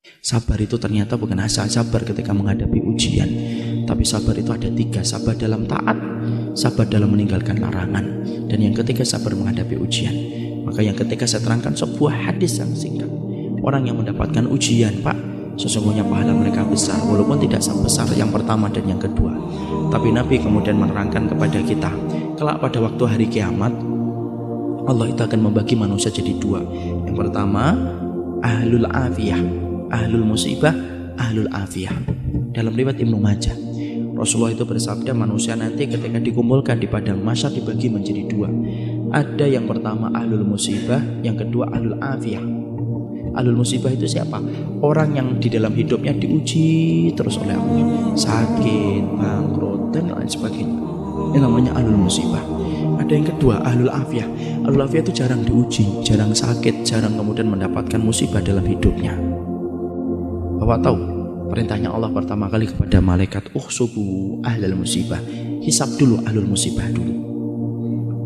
Sabar itu ternyata bukan asal sabar ketika menghadapi ujian, tapi sabar itu ada 3. Sabar dalam taat, sabar dalam meninggalkan larangan, dan yang ketiga sabar menghadapi ujian. Maka yang ketiga saya terangkan sebuah hadis yang singkat. Orang yang mendapatkan ujian, Pak, sesungguhnya pahala mereka besar, walaupun tidak sebesar yang pertama dan yang kedua. Tapi Nabi kemudian menerangkan kepada kita, kelak pada waktu hari kiamat, Allah itu akan membagi manusia jadi 2. Yang pertama, ahlul afiyah, ahlul musibah, ahlul afiyah. Dalam riwayat Ibnu Majah, Rasulullah itu bersabda, manusia nanti ketika dikumpulkan di padang mahsyar dibagi menjadi 2. Ada yang pertama ahlul musibah, yang kedua ahlul afiyah. Ahlul musibah itu siapa? Orang yang di dalam hidupnya diuji terus oleh Allah, sakit, bangkrut, dan lain sebagainya. Ini namanya ahlul musibah. Ada yang kedua ahlul afiyah. Ahlul afiyah itu jarang diuji, jarang sakit, jarang kemudian mendapatkan musibah dalam hidupnya. Bapak tahu perintahnya Allah pertama kali kepada malaikat, uhsubu ahlul musibah, hisab dulu ahlul musibah dulu.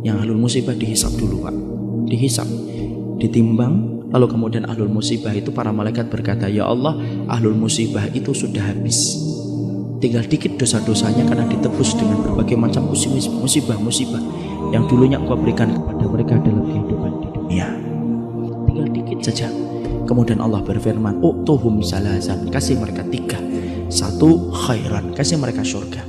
Yang ahlul musibah dihisab dulu, Pak. Dihisab, ditimbang, lalu kemudian ahlul musibah itu para malaikat berkata, ya Allah, ahlul musibah itu sudah habis, tinggal dikit dosa-dosanya karena ditebus dengan berbagai macam musibah-musibah yang dulunya Engkau berikan kepada mereka dalam kehidupan di dunia. Tinggal dikit saja. Kemudian Allah berfirman, u'tuhum salasan, kasih mereka 3. 1, khairan, kasih mereka surga.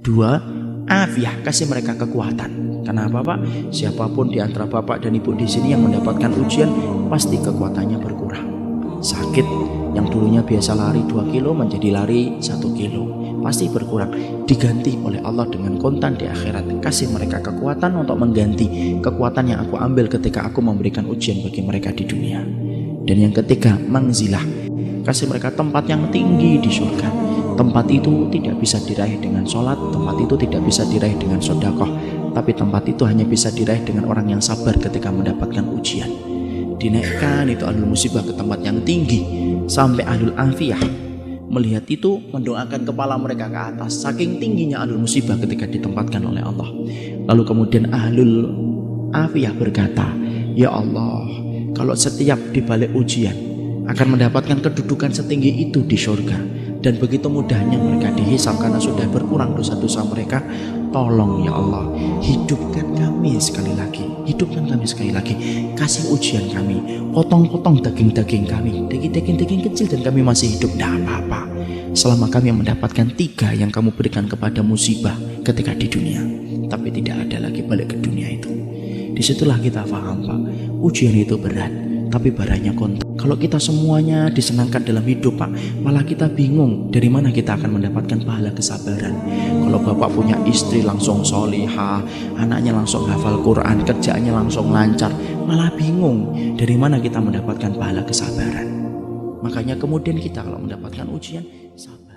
2, afiyah, kasih mereka kekuatan. Kenapa, Pak? Siapapun di antara Bapak dan Ibu di sini yang mendapatkan ujian, pasti kekuatannya berkurang. Sakit yang dulunya biasa lari 2 kilo menjadi lari 1 kilo, pasti berkurang. Diganti oleh Allah dengan kontan di akhirat. Kasih mereka kekuatan untuk mengganti kekuatan yang aku ambil ketika aku memberikan ujian bagi mereka di dunia. Dan yang ketiga, manzilah, kasih mereka tempat yang tinggi di surga. Tempat itu tidak bisa diraih dengan sholat, tempat itu tidak bisa diraih dengan sedekah, tapi tempat itu hanya bisa diraih dengan orang yang sabar ketika mendapatkan ujian. Dinaikkan itu ahlul musibah ke tempat yang tinggi, sampai ahlul afiyah melihat itu mendoakan kepala mereka ke atas, saking tingginya ahlul musibah ketika ditempatkan oleh Allah. Lalu kemudian ahlul afiyah berkata, ya Allah, kalau setiap dibalik ujian akan mendapatkan kedudukan setinggi itu di surga, dan begitu mudahnya mereka dihisab karena sudah berkurang dosa-dosa mereka, tolong ya Allah, hidupkan kami sekali lagi, hidupkan kami sekali lagi, kasih ujian kami, potong-potong daging-daging kami, daging-daging kecil, dan kami masih hidup, tidak apa-apa, selama kami mendapatkan 3 yang kamu berikan kepada musibah ketika di dunia, tapi tidak ada lagi balik ke dunia itu. Disitulah kita paham, Pak, ujian itu berat, tapi barangnya kontak. Kalau kita semuanya disenangkan dalam hidup, Pak, malah kita bingung dari mana kita akan mendapatkan pahala kesabaran. Kalau Bapak punya istri langsung solihah, anaknya langsung hafal Quran, kerjaannya langsung lancar, malah bingung dari mana kita mendapatkan pahala kesabaran. Makanya kemudian kita kalau mendapatkan ujian, sabar.